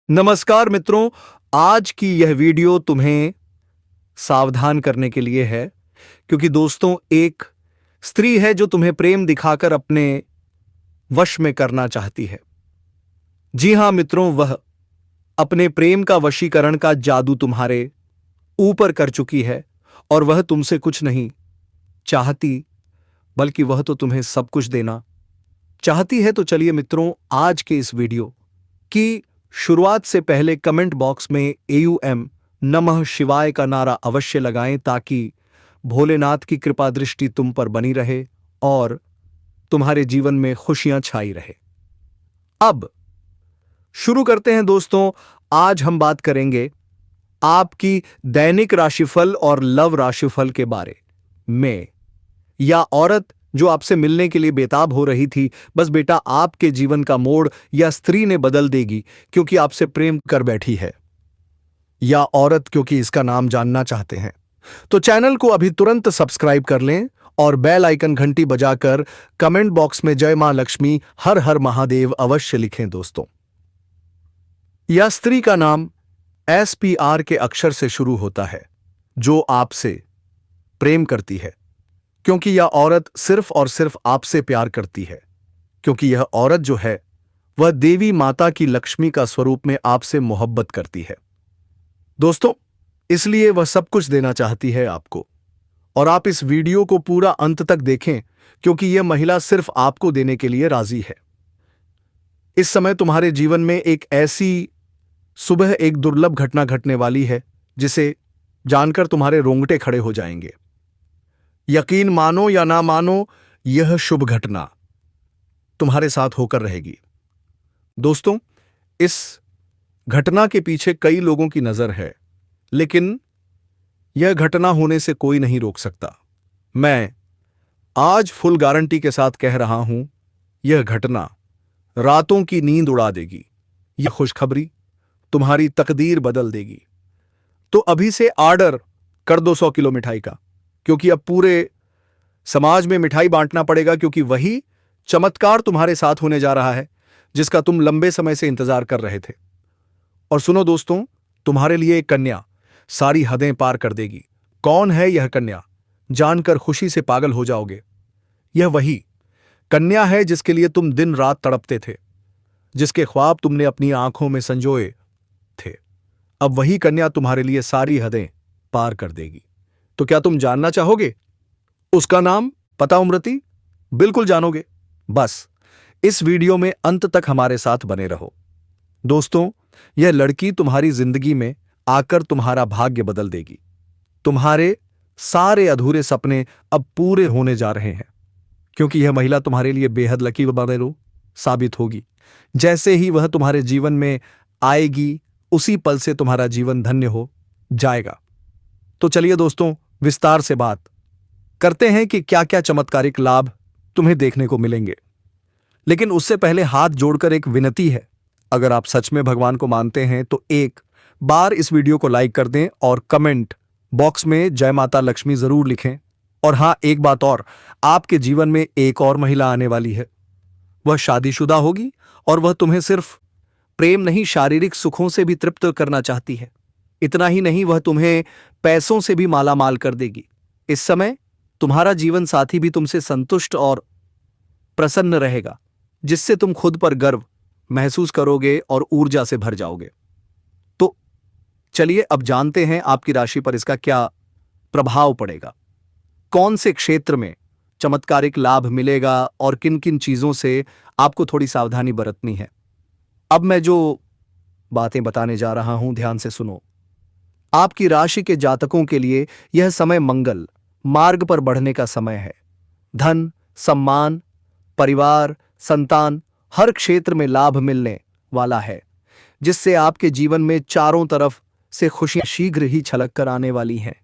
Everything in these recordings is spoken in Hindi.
नमस्कार मित्रों, आज की यह वीडियो तुम्हें सावधान करने के लिए है क्योंकि दोस्तों एक स्त्री है जो तुम्हें प्रेम दिखाकर अपने वश में करना चाहती है। जी हां मित्रों, वह अपने प्रेम का वशीकरण का जादू तुम्हारे ऊपर कर चुकी है और वह तुमसे कुछ नहीं चाहती बल्कि वह तो तुम्हें सब कुछ देना चाहती है। तो चलिए मित्रों, आज के इस वीडियो की शुरुआत से पहले कमेंट बॉक्स में एयूएम नमः शिवाय का नारा अवश्य लगाएं ताकि भोलेनाथ की कृपा दृष्टि तुम पर बनी रहे और तुम्हारे जीवन में खुशियां छाई रहे। अब शुरू करते हैं दोस्तों। आज हम बात करेंगे आपकी दैनिक राशिफल और लव राशिफल के बारे में। या औरत जो आपसे मिलने के लिए बेताब हो रही थी, बस बेटा आपके जीवन का मोड़ या स्त्री ने बदल देगी क्योंकि आपसे प्रेम कर बैठी है, या औरत क्योंकि इसका नाम जानना चाहते हैं, तो चैनल को अभी तुरंत सब्सक्राइब कर लें और बेल आइकन घंटी बजाकर कमेंट बॉक्स में जय मां लक्ष्मी हर हर महादेव अवश्य लिखें दोस्तों। यह स्त्री का नाम SPR के अक्षर से शुरू होता है जो आपसे प्रेम करती है, क्योंकि यह औरत सिर्फ और सिर्फ आपसे प्यार करती है, क्योंकि यह औरत जो है वह देवी माता की लक्ष्मी का स्वरूप में आपसे मोहब्बत करती है दोस्तों। इसलिए वह सब कुछ देना चाहती है आपको, और आप इस वीडियो को पूरा अंत तक देखें क्योंकि यह महिला सिर्फ आपको देने के लिए राजी है। इस समय तुम्हारे जीवन में एक ऐसी सुबह एक दुर्लभ घटना घटने वाली है जिसे जानकर तुम्हारे रोंगटे खड़े हो जाएंगे। यकीन मानो या ना मानो, यह शुभ घटना तुम्हारे साथ होकर रहेगी दोस्तों। इस घटना के पीछे कई लोगों की नजर है, लेकिन यह घटना होने से कोई नहीं रोक सकता। मैं आज फुल गारंटी के साथ कह रहा हूं, यह घटना रातों की नींद उड़ा देगी। यह खुशखबरी तुम्हारी तकदीर बदल देगी। तो अभी से ऑर्डर कर दो 100 किलो मिठाई का, क्योंकि अब पूरे समाज में मिठाई बांटना पड़ेगा, क्योंकि वही चमत्कार तुम्हारे साथ होने जा रहा है जिसका तुम लंबे समय से इंतजार कर रहे थे। और सुनो दोस्तों, तुम्हारे लिए एक कन्या सारी हदें पार कर देगी। कौन है यह कन्या, जानकर खुशी से पागल हो जाओगे। यह वही कन्या है जिसके लिए तुम दिन रात तड़पते थे, जिसके ख्वाब तुमने अपनी आंखों में संजोए थे। अब वही कन्या तुम्हारे लिए सारी हदें पार कर देगी। तो क्या तुम जानना चाहोगे उसका नाम, पता, उम्रती? बिल्कुल जानोगे। बस इस वीडियो में अंत तक हमारे साथ बने रहो दोस्तों। यह लड़की तुम्हारी जिंदगी में आकर तुम्हारा भाग्य बदल देगी। तुम्हारे सारे अधूरे सपने अब पूरे होने जा रहे हैं, क्योंकि यह महिला तुम्हारे लिए बेहद लकी बनेरू साबित होगी। जैसे ही वह तुम्हारे जीवन में आएगी, उसी पल से तुम्हारा जीवन धन्य हो जाएगा। तो चलिए दोस्तों, विस्तार से बात करते हैं कि क्या क्या चमत्कारिक लाभ तुम्हें देखने को मिलेंगे। लेकिन उससे पहले हाथ जोड़कर एक विनती है, अगर आप सच में भगवान को मानते हैं तो एक बार इस वीडियो को लाइक कर दें और कमेंट बॉक्स में जय माता लक्ष्मी जरूर लिखें। और हां, एक बात और, आपके जीवन में एक और महिला आने वाली है। वह शादीशुदा होगी और वह तुम्हें सिर्फ प्रेम नहीं, शारीरिक सुखों से भी तृप्त करना चाहती है। इतना ही नहीं, वह तुम्हें पैसों से भी माला माल कर देगी। इस समय तुम्हारा जीवन साथी भी तुमसे संतुष्ट और प्रसन्न रहेगा, जिससे तुम खुद पर गर्व महसूस करोगे और ऊर्जा से भर जाओगे। तो चलिए अब जानते हैं आपकी राशि पर इसका क्या प्रभाव पड़ेगा, कौन से क्षेत्र में चमत्कारिक लाभ मिलेगा और किन किन चीजों से आपको थोड़ी सावधानी बरतनी है। अब मैं जो बातें बताने जा रहा हूं, ध्यान से सुनो। आपकी राशि के जातकों के लिए यह समय मंगल मार्ग पर बढ़ने का समय है। धन, सम्मान, परिवार, संतान, हर क्षेत्र में लाभ मिलने वाला है, जिससे आपके जीवन में चारों तरफ से खुशियां शीघ्र ही छलक कर आने वाली हैं।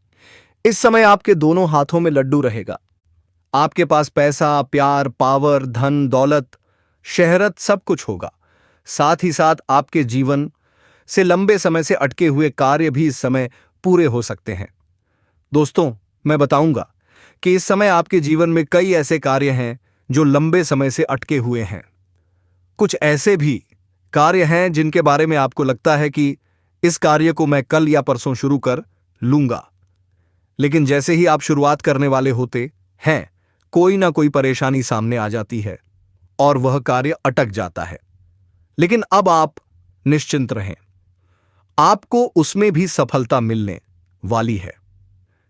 इस समय आपके दोनों हाथों में लड्डू रहेगा। आपके पास पैसा, प्यार, पावर, धन, दौलत, शहरत सब कुछ होगा। साथ ही साथ आपके जीवन से लंबे समय से अटके हुए कार्य भी इस समय पूरे हो सकते हैं। दोस्तों, मैं बताऊंगा कि इस समय आपके जीवन में कई ऐसे कार्य हैं जो लंबे समय से अटके हुए हैं। कुछ ऐसे भी कार्य हैं जिनके बारे में आपको लगता है कि इस कार्य को मैं कल या परसों शुरू कर लूंगा, लेकिन जैसे ही आप शुरुआत करने वाले होते हैं कोई ना कोई परेशानी सामने आ जाती है और वह कार्य अटक जाता है। लेकिन अब आप निश्चिंत रहें, आपको उसमें भी सफलता मिलने वाली है।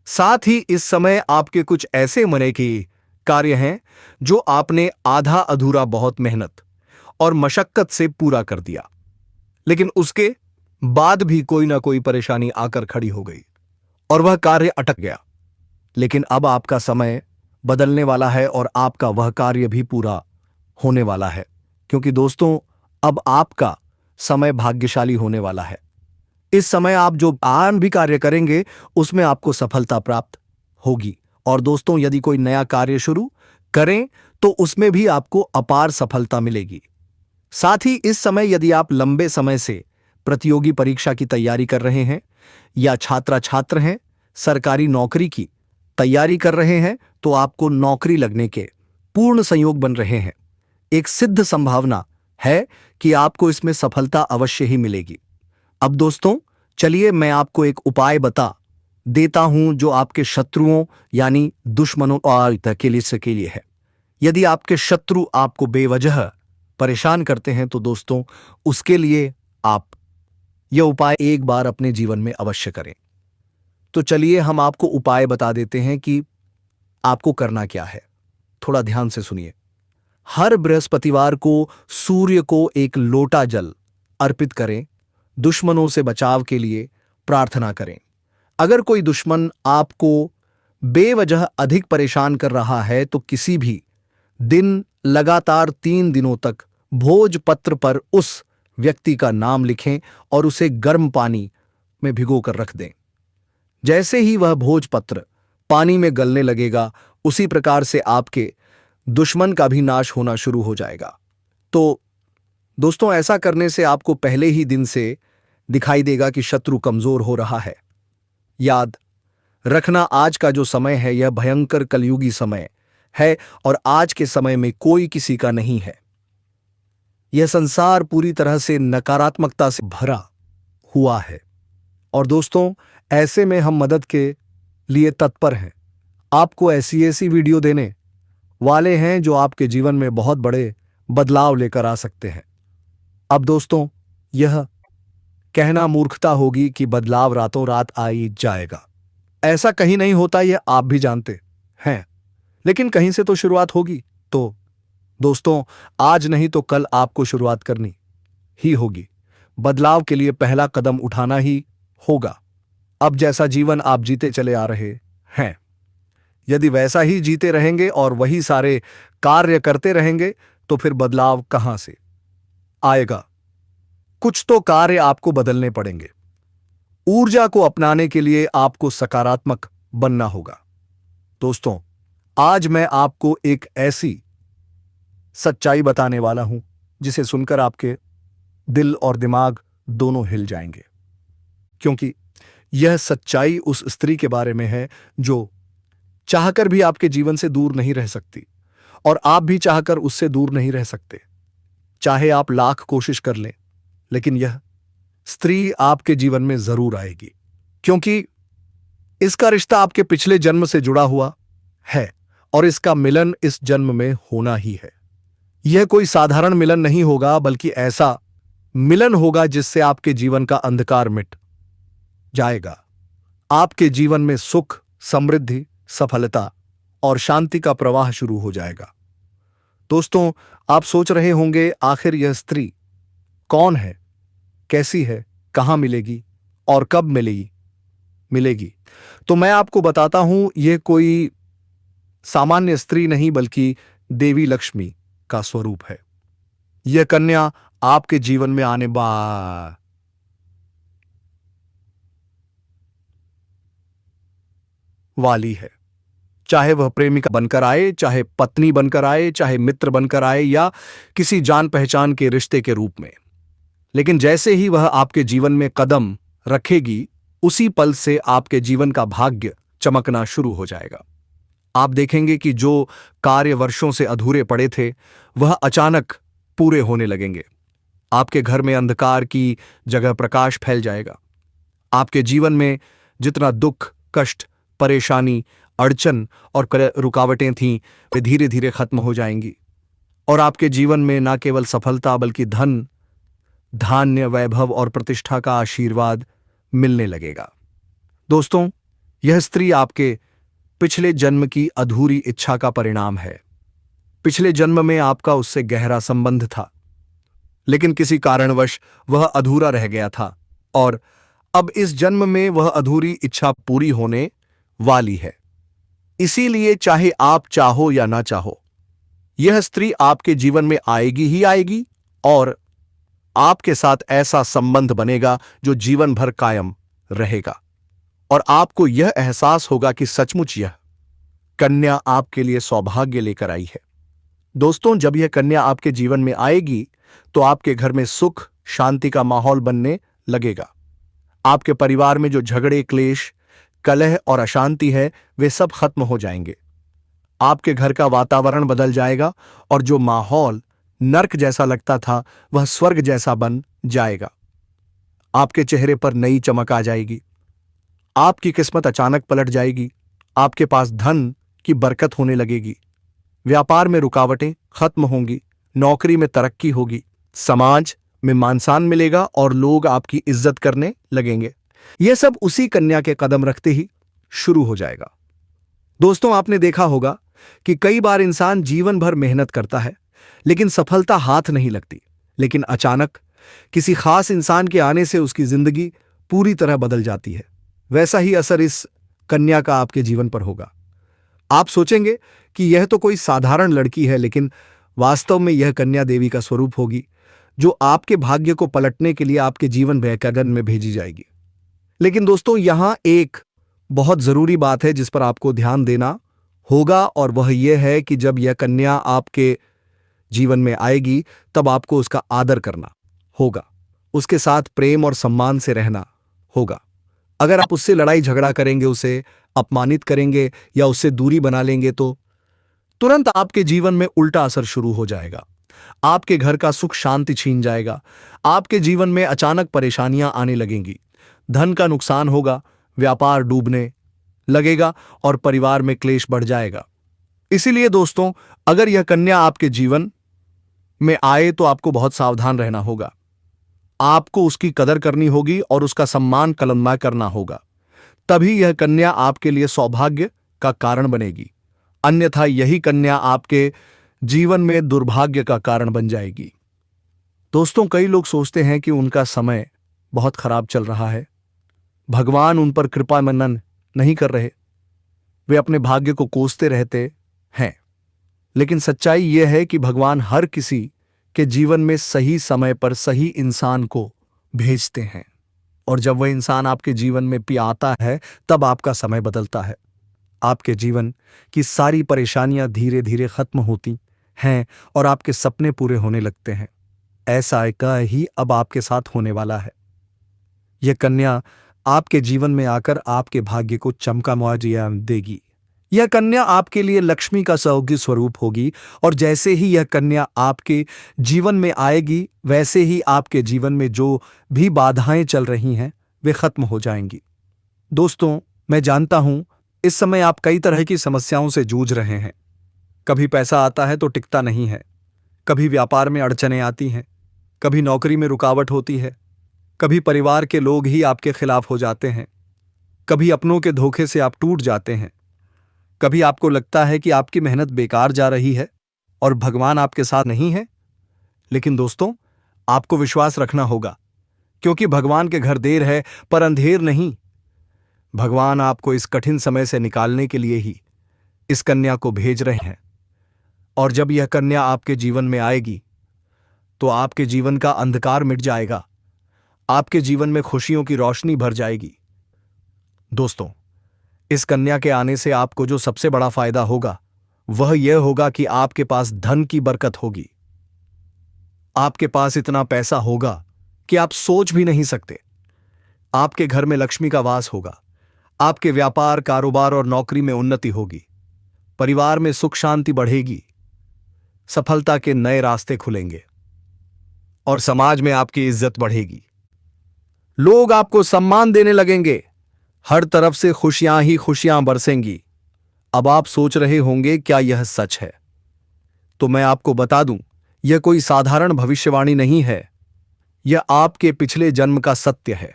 साथ ही इस समय आपके कुछ ऐसे मने के कार्य हैं जो आपने आधा अधूरा बहुत मेहनत और मशक्कत से पूरा कर दिया, लेकिन उसके बाद भी कोई ना कोई परेशानी आकर खड़ी हो गई और वह कार्य अटक गया। लेकिन अब आपका समय बदलने वाला है और आपका वह कार्य भी पूरा होने वाला है, क्योंकि दोस्तों अब आपका समय भाग्यशाली होने वाला है। इस समय आप जो आम भी कार्य करेंगे उसमें आपको सफलता प्राप्त होगी। और दोस्तों यदि कोई नया कार्य शुरू करें तो उसमें भी आपको अपार सफलता मिलेगी। साथ ही इस समय यदि आप लंबे समय से प्रतियोगी परीक्षा की तैयारी कर रहे हैं या छात्र हैं, सरकारी नौकरी की तैयारी कर रहे हैं, तो आपको नौकरी लगने के पूर्ण संयोग बन रहे हैं। एक सिद्ध संभावना है कि आपको इसमें सफलता अवश्य ही मिलेगी। अब दोस्तों चलिए मैं आपको एक उपाय बता देता हूं जो आपके शत्रुओं यानी दुश्मनों और के लिए है। यदि आपके शत्रु आपको बेवजह परेशान करते हैं तो दोस्तों उसके लिए आप यह उपाय एक बार अपने जीवन में अवश्य करें। तो चलिए हम आपको उपाय बता देते हैं कि आपको करना क्या है। थोड़ा ध्यान से सुनिए। हर बृहस्पतिवार को सूर्य को एक लोटा जल अर्पित करें, दुश्मनों से बचाव के लिए प्रार्थना करें। अगर कोई दुश्मन आपको बेवजह अधिक परेशान कर रहा है तो किसी भी दिन लगातार 3 दिनों तक भोजपत्र पर उस व्यक्ति का नाम लिखें और उसे गर्म पानी में भिगोकर रख दें। जैसे ही वह भोजपत्र पानी में गलने लगेगा उसी प्रकार से आपके दुश्मन का भी नाश होना शुरू हो जाएगा। तो दोस्तों ऐसा करने से आपको पहले ही दिन से दिखाई देगा कि शत्रु कमजोर हो रहा है। याद रखना आज का जो समय है यह भयंकर कलयुगी समय है और आज के समय में कोई किसी का नहीं है। यह संसार पूरी तरह से नकारात्मकता से भरा हुआ है और दोस्तों ऐसे में हम मदद के लिए तत्पर हैं। आपको ऐसी वीडियो देने वाले हैं जो आपके जीवन में बहुत बड़े बदलाव लेकर आ सकते हैं। अब दोस्तों यह कहना मूर्खता होगी कि बदलाव रातों रात आ ही जाएगा। ऐसा कहीं नहीं होता, यह आप भी जानते हैं, लेकिन कहीं से तो शुरुआत होगी। तो दोस्तों आज नहीं तो कल आपको शुरुआत करनी ही होगी। बदलाव के लिए पहला कदम उठाना ही होगा। अब जैसा जीवन आप जीते चले आ रहे हैं, यदि वैसा ही जीते रहेंगे और वही सारे कार्य करते रहेंगे तो फिर बदलाव कहां से आएगा। कुछ तो कार्य आपको बदलने पड़ेंगे। ऊर्जा को अपनाने के लिए आपको सकारात्मक बनना होगा। दोस्तों आज मैं आपको एक ऐसी सच्चाई बताने वाला हूं जिसे सुनकर आपके दिल और दिमाग दोनों हिल जाएंगे, क्योंकि यह सच्चाई उस स्त्री के बारे में है जो चाहकर भी आपके जीवन से दूर नहीं रह सकती और आप भी चाहकर उससे दूर नहीं रह सकते। चाहे आप लाख कोशिश कर लें, लेकिन यह स्त्री आपके जीवन में जरूर आएगी, क्योंकि इसका रिश्ता आपके पिछले जन्म से जुड़ा हुआ है और इसका मिलन इस जन्म में होना ही है। यह कोई साधारण मिलन नहीं होगा, बल्कि ऐसा मिलन होगा जिससे आपके जीवन का अंधकार मिट जाएगा। आपके जीवन में सुख, समृद्धि, सफलता और शांति का प्रवाह शुरू हो जाएगा। दोस्तों आप सोच रहे होंगे आखिर यह स्त्री कौन है, कैसी है, कहां मिलेगी और कब मिलेगी। तो मैं आपको बताता हूं, यह कोई सामान्य स्त्री नहीं बल्कि देवी लक्ष्मी का स्वरूप है। यह कन्या आपके जीवन में आने वाली है। चाहे वह प्रेमिका बनकर आए, चाहे पत्नी बनकर आए, चाहे मित्र बनकर आए या किसी जान पहचान के रिश्ते के रूप में, लेकिन जैसे ही वह आपके जीवन में कदम रखेगी उसी पल से आपके जीवन का भाग्य चमकना शुरू हो जाएगा। आप देखेंगे कि जो कार्य वर्षों से अधूरे पड़े थे वह अचानक पूरे होने लगेंगे। आपके घर में अंधकार की जगह प्रकाश फैल जाएगा। आपके जीवन में जितना दुख, कष्ट, परेशानी, अड़चन और रुकावटें थीं, वे धीरे धीरे खत्म हो जाएंगी और आपके जीवन में न केवल सफलता बल्कि धन, धान्य, वैभव और प्रतिष्ठा का आशीर्वाद मिलने लगेगा। दोस्तों, यह स्त्री आपके पिछले जन्म की अधूरी इच्छा का परिणाम है। पिछले जन्म में आपका उससे गहरा संबंध था, लेकिन किसी कारणवश वह अधूरा रह गया था और अब इस जन्म में वह अधूरी इच्छा पूरी होने वाली है। इसीलिए चाहे आप चाहो या ना चाहो, यह स्त्री आपके जीवन में आएगी ही आएगी और आपके साथ ऐसा संबंध बनेगा जो जीवन भर कायम रहेगा और आपको यह एहसास होगा कि सचमुच यह कन्या आपके लिए सौभाग्य लेकर आई है। दोस्तों, जब यह कन्या आपके जीवन में आएगी तो आपके घर में सुख, शांति का माहौल बनने लगेगा। आपके परिवार में जो झगड़े, क्लेश, कलह और अशांति है, वे सब खत्म हो जाएंगे। आपके घर का वातावरण बदल जाएगा और जो माहौल नर्क जैसा लगता था वह स्वर्ग जैसा बन जाएगा। आपके चेहरे पर नई चमक आ जाएगी। आपकी किस्मत अचानक पलट जाएगी। आपके पास धन की बरकत होने लगेगी। व्यापार में रुकावटें खत्म होंगी। नौकरी में तरक्की होगी। समाज में मान सम्मान मिलेगा और लोग आपकी इज्जत करने लगेंगे। यह सब उसी कन्या के कदम रखते ही शुरू हो जाएगा। दोस्तों, आपने देखा होगा कि कई बार इंसान जीवन भर मेहनत करता है लेकिन सफलता हाथ नहीं लगती, लेकिन अचानक किसी खास इंसान के आने से उसकी जिंदगी पूरी तरह बदल जाती है। वैसा ही असर इस कन्या का आपके जीवन पर होगा। आप सोचेंगे कि यह तो कोई साधारण लड़की है, लेकिन वास्तव में यह कन्या देवी का स्वरूप होगी जो आपके भाग्य को पलटने के लिए आपके जीवन गगन में भेजी जाएगी। लेकिन दोस्तों, यहां एक बहुत जरूरी बात है जिस पर आपको ध्यान देना होगा और वह यह है कि जब यह कन्या आपके जीवन में आएगी तब आपको उसका आदर करना होगा, उसके साथ प्रेम और सम्मान से रहना होगा। अगर आप उससे लड़ाई झगड़ा करेंगे, उसे अपमानित करेंगे या उससे दूरी बना लेंगे तो तुरंत आपके जीवन में उल्टा असर शुरू हो जाएगा। आपके घर का सुख शांति छीन जाएगा। आपके जीवन में अचानक परेशानियां आने लगेंगी। धन का नुकसान होगा, व्यापार डूबने लगेगा और परिवार में क्लेश बढ़ जाएगा। इसीलिए दोस्तों, अगर यह कन्या आपके जीवन में आए तो आपको बहुत सावधान रहना होगा। आपको उसकी कदर करनी होगी और उसका सम्मान कलंदा करना होगा। तभी यह कन्या आपके लिए सौभाग्य का कारण बनेगी। अन्यथा यही कन्या आपके जीवन में दुर्भाग्य का कारण बन जाएगी। दोस्तों, कई लोग सोचते हैं कि उनका समय बहुत खराब चल रहा है, भगवान उन पर कृपा मनन नहीं कर रहे, वे अपने भाग्य को कोसते रहते हैं। लेकिन सच्चाई यह है कि भगवान हर किसी के जीवन में सही समय पर सही इंसान को भेजते हैं और जब वह इंसान आपके जीवन में आता है तब आपका समय बदलता है। आपके जीवन की सारी परेशानियां धीरे धीरे खत्म होती हैं और आपके सपने पूरे होने लगते हैं। ऐसा ही अब आपके साथ होने वाला है। यह कन्या आपके जीवन में आकर आपके भाग्य को चमका मुआवजा देगी। यह कन्या आपके लिए लक्ष्मी का सौभाग्य स्वरूप होगी और जैसे ही यह कन्या आपके जीवन में आएगी वैसे ही आपके जीवन में जो भी बाधाएं चल रही हैं वे खत्म हो जाएंगी। दोस्तों, मैं जानता हूं इस समय आप कई तरह की समस्याओं से जूझ रहे हैं। कभी पैसा आता है तो टिकता नहीं है, कभी व्यापार में अड़चनें आती हैं, कभी नौकरी में रुकावट होती है, कभी परिवार के लोग ही आपके खिलाफ हो जाते हैं, कभी अपनों के धोखे से आप टूट जाते हैं, कभी आपको लगता है कि आपकी मेहनत बेकार जा रही है और भगवान आपके साथ नहीं है। लेकिन दोस्तों, आपको विश्वास रखना होगा, क्योंकि भगवान के घर देर है पर अंधेर नहीं। भगवान आपको इस कठिन समय से निकालने के लिए ही इस कन्या को भेज रहे हैं और जब यह कन्या आपके जीवन में आएगी तो आपके जीवन का अंधकार मिट जाएगा, आपके जीवन में खुशियों की रोशनी भर जाएगी। दोस्तों, इस कन्या के आने से आपको जो सबसे बड़ा फायदा होगा वह यह होगा कि आपके पास धन की बरकत होगी। आपके पास इतना पैसा होगा कि आप सोच भी नहीं सकते। आपके घर में लक्ष्मी का वास होगा। आपके व्यापार, कारोबार और नौकरी में उन्नति होगी। परिवार में सुख शांति बढ़ेगी। सफलता के नए रास्ते खुलेंगे। और समाज में आपकी इज्जत बढ़ेगी। लोग आपको सम्मान देने लगेंगे। हर तरफ से खुशियां ही खुशियां बरसेंगी। अब आप सोच रहे होंगे क्या यह सच है? तो मैं आपको बता दूं, यह कोई साधारण भविष्यवाणी नहीं है। यह आपके पिछले जन्म का सत्य है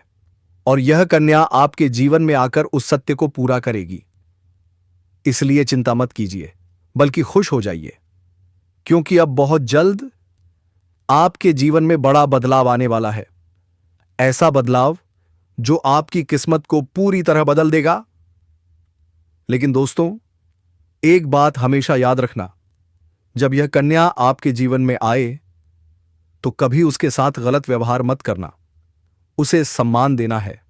और यह कन्या आपके जीवन में आकर उस सत्य को पूरा करेगी। इसलिए चिंता मत कीजिए, बल्कि खुश हो जाइए, क्योंकि अब बहुत जल्द आपके जीवन में बड़ा बदलाव आने वाला है। ऐसा बदलाव जो आपकी किस्मत को पूरी तरह बदल देगा। लेकिन दोस्तों, एक बात हमेशा याद रखना, जब यह कन्या आपके जीवन में आए तो कभी उसके साथ गलत व्यवहार मत करना। उसे सम्मान देना है,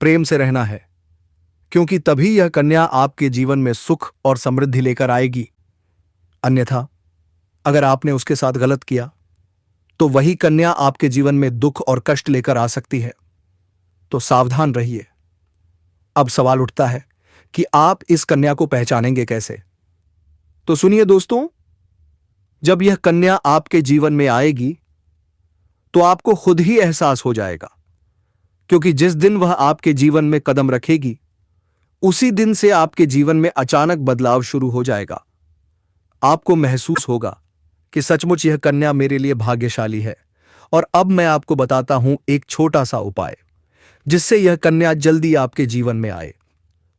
प्रेम से रहना है, क्योंकि तभी यह कन्या आपके जीवन में सुख और समृद्धि लेकर आएगी। अन्यथा अगर आपने उसके साथ गलत किया तो वही कन्या आपके जीवन में दुख और कष्ट लेकर आ सकती है। तो सावधान रहिए। अब सवाल उठता है कि आप इस कन्या को पहचानेंगे कैसे? तो सुनिए दोस्तों, जब यह कन्या आपके जीवन में आएगी तो आपको खुद ही एहसास हो जाएगा, क्योंकि जिस दिन वह आपके जीवन में कदम रखेगी उसी दिन से आपके जीवन में अचानक बदलाव शुरू हो जाएगा। आपको महसूस होगा कि सचमुच यह कन्या मेरे लिए भाग्यशाली है। और अब मैं आपको बताता हूं एक छोटा सा उपाय, जिससे यह कन्या जल्दी आपके जीवन में आए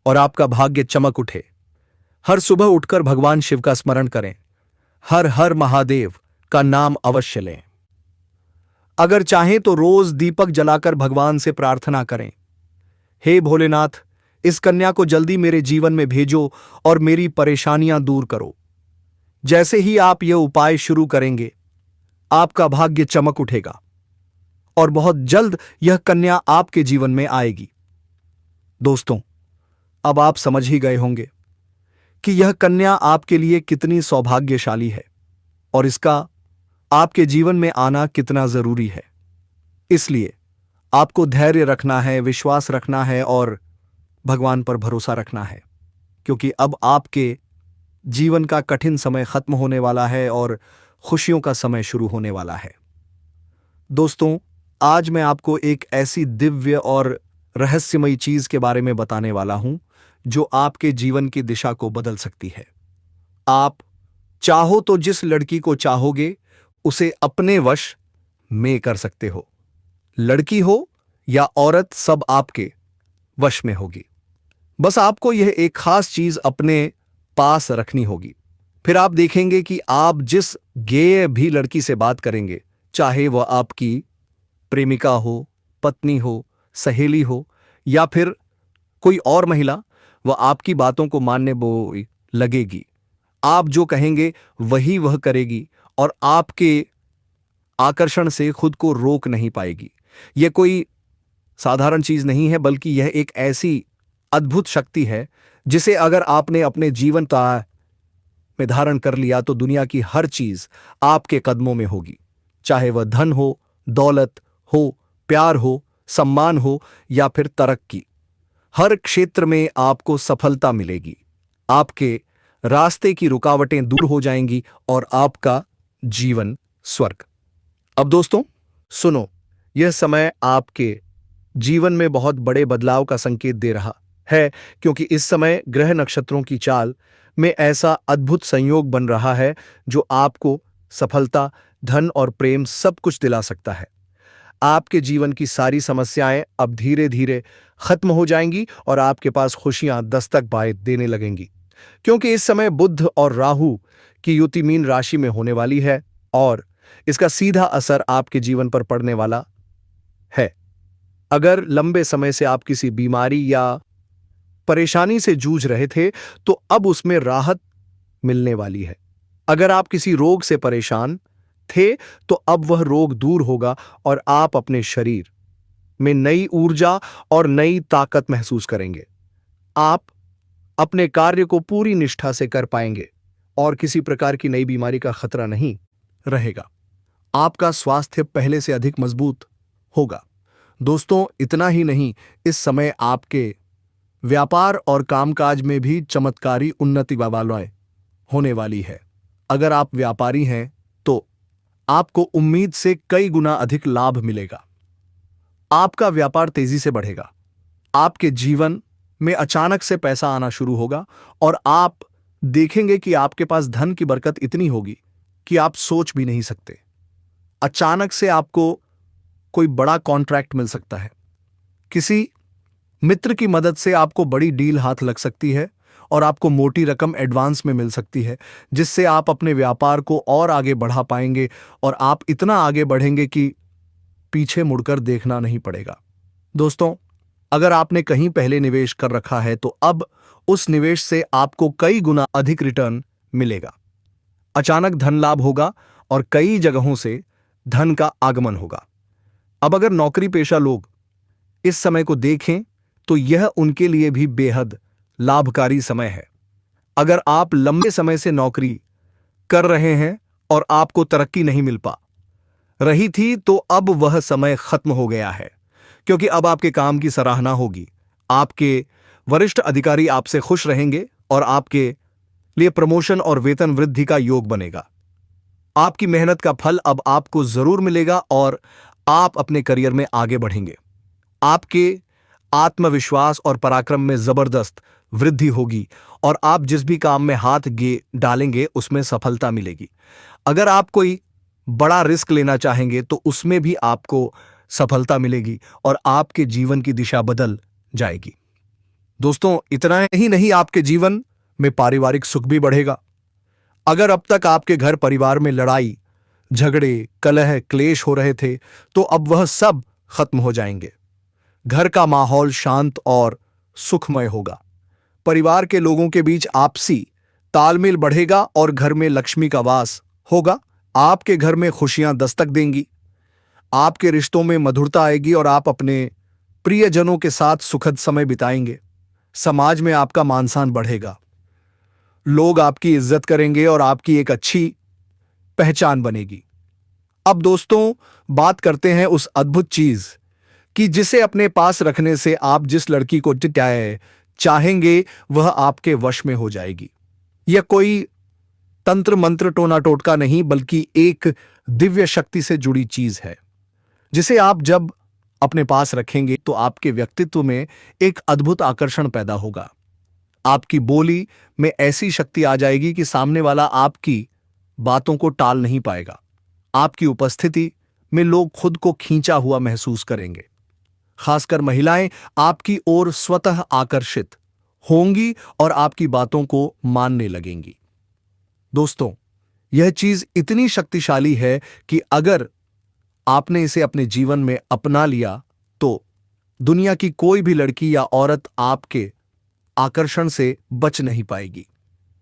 और आपका भाग्य चमक उठे। हर सुबह उठकर भगवान शिव का स्मरण करें। हर हर महादेव का नाम अवश्य लें। अगर चाहें तो रोज दीपक जलाकर भगवान से प्रार्थना करें, हे भोलेनाथ, इस कन्या को जल्दी मेरे जीवन में भेजो और मेरी परेशानियां दूर करो। जैसे ही आप यह उपाय शुरू करेंगे, आपका भाग्य चमक उठेगा और बहुत जल्द यह कन्या आपके जीवन में आएगी। दोस्तों, अब आप समझ ही गए होंगे कि यह कन्या आपके लिए कितनी सौभाग्यशाली है और इसका आपके जीवन में आना कितना जरूरी है। इसलिए आपको धैर्य रखना है, विश्वास रखना है और भगवान पर भरोसा रखना है, क्योंकि अब आपके जीवन का कठिन समय खत्म होने वाला है और खुशियों का समय शुरू होने वाला है। दोस्तों, आज मैं आपको एक ऐसी दिव्य और रहस्यमयी चीज के बारे में बताने वाला हूं जो आपके जीवन की दिशा को बदल सकती है। आप चाहो तो जिस लड़की को चाहोगे उसे अपने वश में कर सकते हो। लड़की हो या औरत, सब आपके वश में होगी। बस आपको यह एक खास चीज अपने पास रखनी होगी। फिर आप देखेंगे कि आप जिस गेय भी लड़की से बात करेंगे, चाहे वह आपकी प्रेमिका हो, पत्नी हो, सहेली हो या फिर कोई और महिला, वह आपकी बातों को मानने लगेगी। आप जो कहेंगे वही वह करेगी और आपके आकर्षण से खुद को रोक नहीं पाएगी। यह कोई साधारण चीज नहीं है, बल्कि यह एक ऐसी अद्भुत शक्ति है जिसे अगर आपने अपने जीवन में धारण कर लिया तो दुनिया की हर चीज आपके कदमों में होगी। चाहे वह धन हो, दौलत हो, प्यार हो, सम्मान हो या फिर तरक्की, हर क्षेत्र में आपको सफलता मिलेगी। आपके रास्ते की रुकावटें दूर हो जाएंगी और आपका जीवन स्वर्ग। अब दोस्तों सुनो, यह समय आपके जीवन में बहुत बड़े बदलाव का संकेत दे रहा है, क्योंकि इस समय ग्रह नक्षत्रों की चाल में ऐसा अद्भुत संयोग बन रहा है जो आपको सफलता, धन और प्रेम सब कुछ दिला सकता है। आपके जीवन की सारी समस्याएं अब धीरे धीरे खत्म हो जाएंगी और आपके पास खुशियां दस्तक देने लगेंगी, क्योंकि इस समय बुध और राहु की युति मीन राशि में होने वाली है और इसका सीधा असर आपके जीवन पर पड़ने वाला है। अगर लंबे समय से आप किसी बीमारी या परेशानी से जूझ रहे थे तो अब उसमें राहत मिलने वाली है। अगर आप किसी रोग से परेशान थे तो अब वह रोग दूर होगा और आप अपने शरीर में नई ऊर्जा और नई ताकत महसूस करेंगे। आप अपने कार्य को पूरी निष्ठा से कर पाएंगे और किसी प्रकार की नई बीमारी का खतरा नहीं रहेगा। आपका स्वास्थ्य पहले से अधिक मजबूत होगा। दोस्तों, इतना ही नहीं, इस समय आपके व्यापार और कामकाज में भी चमत्कारी उन्नति होने वाली है। अगर आप व्यापारी हैं तो आपको उम्मीद से कई गुना अधिक लाभ मिलेगा। आपका व्यापार तेजी से बढ़ेगा। आपके जीवन में अचानक से पैसा आना शुरू होगा और आप देखेंगे कि आपके पास धन की बरकत इतनी होगी कि आप सोच भी नहीं सकते। अचानक से आपको कोई बड़ा कॉन्ट्रैक्ट मिल सकता है। किसी मित्र की मदद से आपको बड़ी डील हाथ लग सकती है और आपको मोटी रकम एडवांस में मिल सकती है, जिससे आप अपने व्यापार को और आगे बढ़ा पाएंगे और आप इतना आगे बढ़ेंगे कि पीछे मुड़कर देखना नहीं पड़ेगा। दोस्तों, अगर आपने कहीं पहले निवेश कर रखा है तो अब उस निवेश से आपको कई गुना अधिक रिटर्न मिलेगा। अचानक धन लाभ होगा और कई जगहों से धन का आगमन होगा। अब अगर नौकरी पेशा लोग इस समय को देखें तो यह उनके लिए भी बेहद लाभकारी समय है। अगर आप लंबे समय से नौकरी कर रहे हैं और आपको तरक्की नहीं मिल पा रही थी तो अब वह समय खत्म हो गया है, क्योंकि अब आपके काम की सराहना होगी। आपके वरिष्ठ अधिकारी आपसे खुश रहेंगे और आपके लिए प्रमोशन और वेतन वृद्धि का योग बनेगा। आपकी मेहनत का फल अब आपको जरूर मिलेगा और आप अपने करियर में आगे बढ़ेंगे। आपके आत्मविश्वास और पराक्रम में जबरदस्त वृद्धि होगी और आप जिस भी काम में हाथ डालेंगे उसमें सफलता मिलेगी। अगर आप कोई बड़ा रिस्क लेना चाहेंगे तो उसमें भी आपको सफलता मिलेगी और आपके जीवन की दिशा बदल जाएगी। दोस्तों, इतना ही नहीं, आपके जीवन में पारिवारिक सुख भी बढ़ेगा। अगर अब तक आपके घर परिवार में लड़ाई झगड़े कलह क्लेश हो रहे थे तो अब वह सब खत्म हो जाएंगे। घर का माहौल शांत और सुखमय होगा। परिवार के लोगों के बीच आपसी तालमेल बढ़ेगा और घर में लक्ष्मी का वास होगा। आपके घर में खुशियां दस्तक देंगी। आपके रिश्तों में मधुरता आएगी और आप अपने प्रियजनों के साथ सुखद समय बिताएंगे। समाज में आपका मान सम्मान बढ़ेगा। लोग आपकी इज्जत करेंगे और आपकी एक अच्छी पहचान बनेगी। अब दोस्तों, बात करते हैं उस अद्भुत चीज कि जिसे अपने पास रखने से आप जिस लड़की को चाहेंगे वह आपके वश में हो जाएगी। यह कोई तंत्र मंत्र टोना टोटका नहीं, बल्कि एक दिव्य शक्ति से जुड़ी चीज है, जिसे आप जब अपने पास रखेंगे तो आपके व्यक्तित्व में एक अद्भुत आकर्षण पैदा होगा। आपकी बोली में ऐसी शक्ति आ जाएगी कि सामने वाला आपकी बातों को टाल नहीं पाएगा। आपकी उपस्थिति में लोग खुद को खींचा हुआ महसूस करेंगे। खासकर महिलाएं आपकी ओर स्वतः आकर्षित होंगी और आपकी बातों को मानने लगेंगी। दोस्तों, यह चीज इतनी शक्तिशाली है कि अगर आपने इसे अपने जीवन में अपना लिया तो दुनिया की कोई भी लड़की या औरत आपके आकर्षण से बच नहीं पाएगी।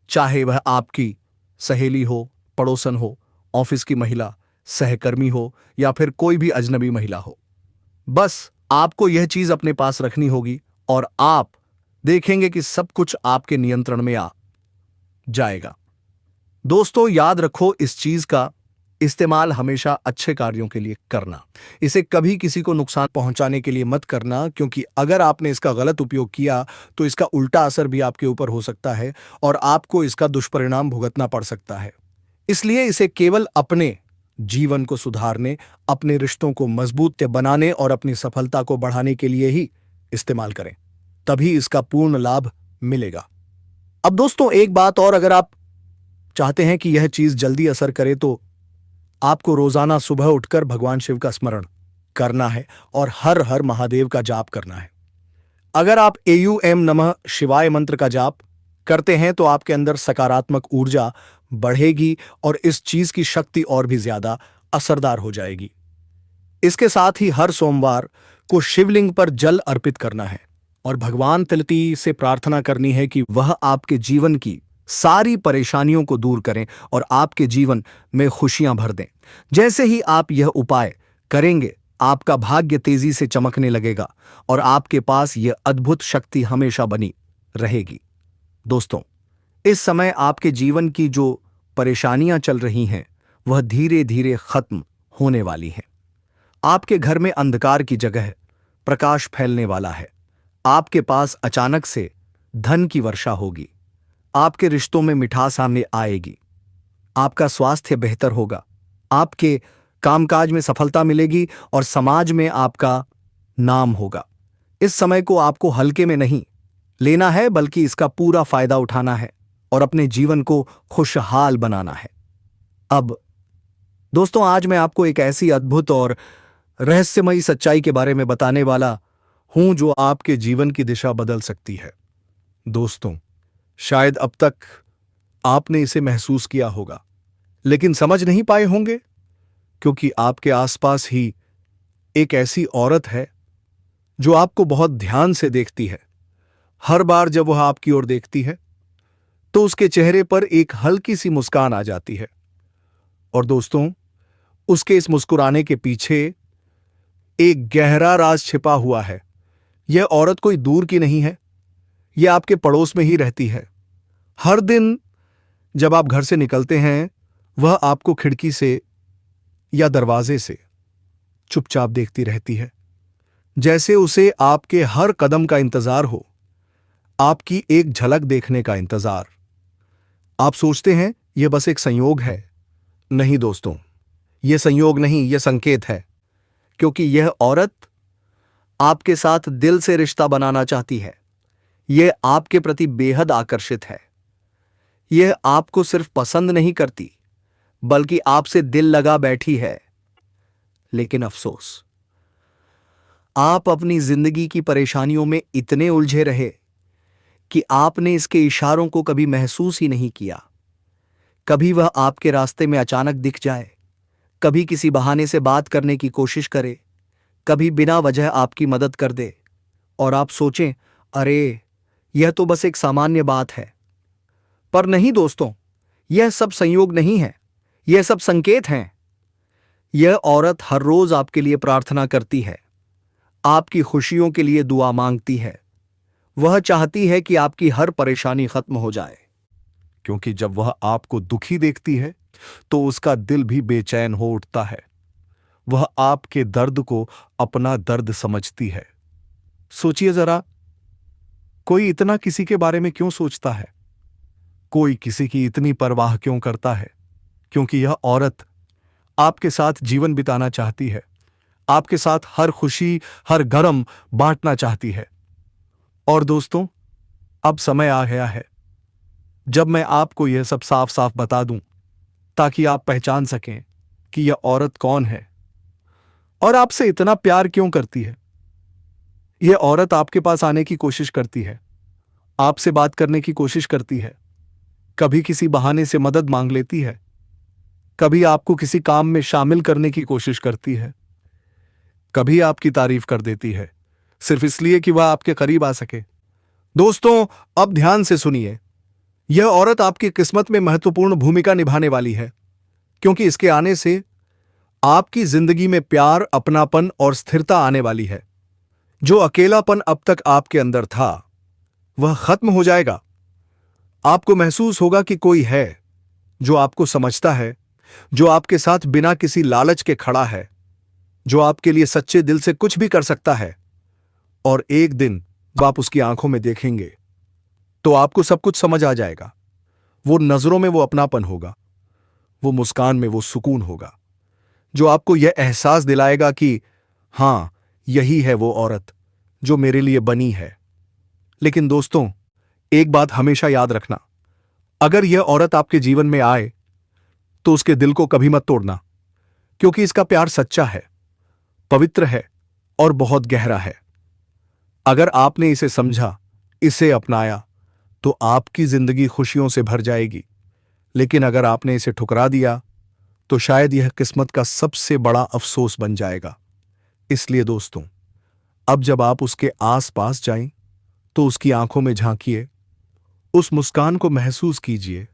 चाहे वह आपकी सहेली हो, पड़ोसन हो, ऑफिस की महिला, सहकर्मी हो या फिर कोई भी अजनबी महिला हो। बस आपको यह चीज अपने पास रखनी होगी और आप देखेंगे कि सब कुछ आपके नियंत्रण में आ जाएगा। दोस्तों, याद रखो, इस चीज का इस्तेमाल हमेशा अच्छे कार्यों के लिए करना। इसे कभी किसी को नुकसान पहुंचाने के लिए मत करना, क्योंकि अगर आपने इसका गलत उपयोग किया तो इसका उल्टा असर भी आपके ऊपर हो सकता है और आपको इसका दुष्परिणाम भुगतना पड़ सकता है। इसलिए इसे केवल अपने जीवन को सुधारने, अपने रिश्तों को मजबूत बनाने और अपनी सफलता को बढ़ाने के लिए ही इस्तेमाल करें, तभी इसका पूर्ण लाभ मिलेगा। अब दोस्तों, एक बात और, अगर आप चाहते हैं कि यह चीज जल्दी असर करे तो आपको रोजाना सुबह उठकर भगवान शिव का स्मरण करना है और हर हर महादेव का जाप करना है। अगर आप एयूएम नमः शिवाय मंत्र का जाप करते हैं तो आपके अंदर सकारात्मक ऊर्जा बढ़ेगी और इस चीज की शक्ति और भी ज्यादा असरदार हो जाएगी। इसके साथ ही हर सोमवार को शिवलिंग पर जल अर्पित करना है और भगवान तिलती से प्रार्थना करनी है कि वह आपके जीवन की सारी परेशानियों को दूर करें और आपके जीवन में खुशियां भर दें। जैसे ही आप यह उपाय करेंगे, आपका भाग्य तेजी से चमकने लगेगा और आपके पास यह अद्भुत शक्ति हमेशा बनी रहेगी। दोस्तों, इस समय आपके जीवन की जो परेशानियां चल रही हैं वह धीरे धीरे खत्म होने वाली हैं। आपके घर में अंधकार की जगह प्रकाश फैलने वाला है। आपके पास अचानक से धन की वर्षा होगी। आपके रिश्तों में मिठास सामने आएगी। आपका स्वास्थ्य बेहतर होगा। आपके कामकाज में सफलता मिलेगी और समाज में आपका नाम होगा। इस समय को आपको हल्के में नहीं लेना है, बल्कि इसका पूरा फायदा उठाना है और अपने जीवन को खुशहाल बनाना है। अब दोस्तों, आज मैं आपको एक ऐसी अद्भुत और रहस्यमयी सच्चाई के बारे में बताने वाला हूं जो आपके जीवन की दिशा बदल सकती है। दोस्तों, शायद अब तक आपने इसे महसूस किया होगा, लेकिन समझ नहीं पाए होंगे, क्योंकि आपके आसपास ही एक ऐसी औरत है जो आपको बहुत ध्यान से देखती है। हर बार जब वह आपकी ओर देखती है तो उसके चेहरे पर एक हल्की सी मुस्कान आ जाती है। और दोस्तों, उसके इस मुस्कुराने के पीछे एक गहरा राज छिपा हुआ है। यह औरत कोई दूर की नहीं है, यह आपके पड़ोस में ही रहती है। हर दिन जब आप घर से निकलते हैं, वह आपको खिड़की से या दरवाजे से चुपचाप देखती रहती है, जैसे उसे आपके हर कदम का इंतजार हो, आपकी एक झलक देखने का इंतजार। आप सोचते हैं यह बस एक संयोग है। नहीं दोस्तों, यह संयोग नहीं, यह संकेत है, क्योंकि यह औरत आपके साथ दिल से रिश्ता बनाना चाहती है। यह आपके प्रति बेहद आकर्षित है। यह आपको सिर्फ पसंद नहीं करती, बल्कि आपसे दिल लगा बैठी है। लेकिन अफसोस, आप अपनी जिंदगी की परेशानियों में इतने उलझे रहे कि आपने इसके इशारों को कभी महसूस ही नहीं किया। कभी वह आपके रास्ते में अचानक दिख जाए, कभी किसी बहाने से बात करने की कोशिश करे, कभी बिना वजह आपकी मदद कर दे, और आप सोचें, अरे यह तो बस एक सामान्य बात है। पर नहीं दोस्तों, यह सब संयोग नहीं है, यह सब संकेत हैं। यह औरत हर रोज आपके लिए प्रार्थना करती है, आपकी खुशियों के लिए दुआ मांगती है। वह चाहती है कि आपकी हर परेशानी खत्म हो जाए, क्योंकि जब वह आपको दुखी देखती है तो उसका दिल भी बेचैन हो उठता है। वह आपके दर्द को अपना दर्द समझती है। सोचिए जरा, कोई इतना किसी के बारे में क्यों सोचता है? कोई किसी की इतनी परवाह क्यों करता है? क्योंकि यह औरत आपके साथ जीवन बिताना चाहती है, आपके साथ हर खुशी, हर गम बांटना चाहती है। और दोस्तों, अब समय आ गया है जब मैं आपको यह सब साफ साफ बता दूं, ताकि आप पहचान सकें कि यह औरत कौन है और आपसे इतना प्यार क्यों करती है। यह औरत आपके पास आने की कोशिश करती है, आपसे बात करने की कोशिश करती है, कभी किसी बहाने से मदद मांग लेती है, कभी आपको किसी काम में शामिल करने की कोशिश करती है, कभी आपकी तारीफ कर देती है, सिर्फ इसलिए कि वह आपके करीब आ सके। दोस्तों, अब ध्यान से सुनिए, यह औरत आपकी किस्मत में महत्वपूर्ण भूमिका निभाने वाली है, क्योंकि इसके आने से आपकी जिंदगी में प्यार, अपनापन और स्थिरता आने वाली है। जो अकेलापन अब तक आपके अंदर था, वह खत्म हो जाएगा। आपको महसूस होगा कि कोई है जो आपको समझता है, जो आपके साथ बिना किसी लालच के खड़ा है, जो आपके लिए सच्चे दिल से कुछ भी कर सकता है। और एक दिन जब आप उसकी आंखों में देखेंगे तो आपको सब कुछ समझ आ जाएगा। वो नजरों में वो अपनापन होगा, वो मुस्कान में वो सुकून होगा, जो आपको यह एहसास दिलाएगा कि हां, यही है वो औरत जो मेरे लिए बनी है। लेकिन दोस्तों, एक बात हमेशा याद रखना, अगर यह औरत आपके जीवन में आए तो उसके दिल को कभी मत तोड़ना, क्योंकि इसका प्यार सच्चा है, पवित्र है और बहुत गहरा है। अगर आपने इसे समझा, इसे अपनाया, तो आपकी जिंदगी खुशियों से भर जाएगी। लेकिन अगर आपने इसे ठुकरा दिया तो शायद यह किस्मत का सबसे बड़ा अफसोस बन जाएगा। इसलिए दोस्तों, अब जब आप उसके आस-पास जाएं तो उसकी आंखों में झांकिए, उस मुस्कान को महसूस कीजिए,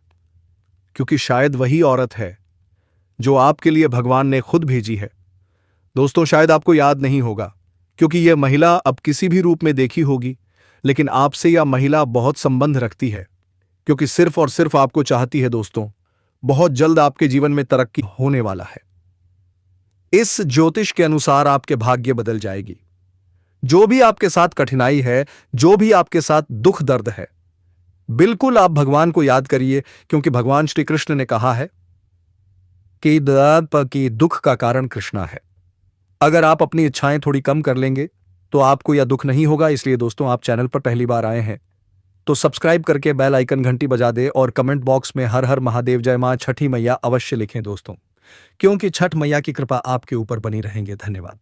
क्योंकि शायद वही औरत है जो आपके लिए भगवान ने खुद भेजी है। दोस्तों, शायद आपको याद नहीं होगा, क्योंकि यह महिला अब किसी भी रूप में देखी होगी, लेकिन आपसे यह महिला बहुत संबंध रखती है, क्योंकि सिर्फ और सिर्फ आपको चाहती है। दोस्तों, बहुत जल्द आपके जीवन में तरक्की होने वाला है। इस ज्योतिष के अनुसार आपके भाग्य बदल जाएगी। जो भी आपके साथ कठिनाई है, जो भी आपके साथ दुख दर्द है, बिल्कुल आप भगवान को याद करिए, क्योंकि भगवान श्री कृष्ण ने कहा है, कि दुख का कारण कृष्णा है। अगर आप अपनी इच्छाएं थोड़ी कम कर लेंगे तो आपको यह दुख नहीं होगा। इसलिए दोस्तों, आप चैनल पर पहली बार आए हैं तो सब्सक्राइब करके बेल आइकन घंटी बजा दे और कमेंट बॉक्स में हर हर महादेव जय मां छठी मैया अवश्य लिखें दोस्तों, क्योंकि छठ मैया की कृपा आपके ऊपर बनी रहेंगे। धन्यवाद।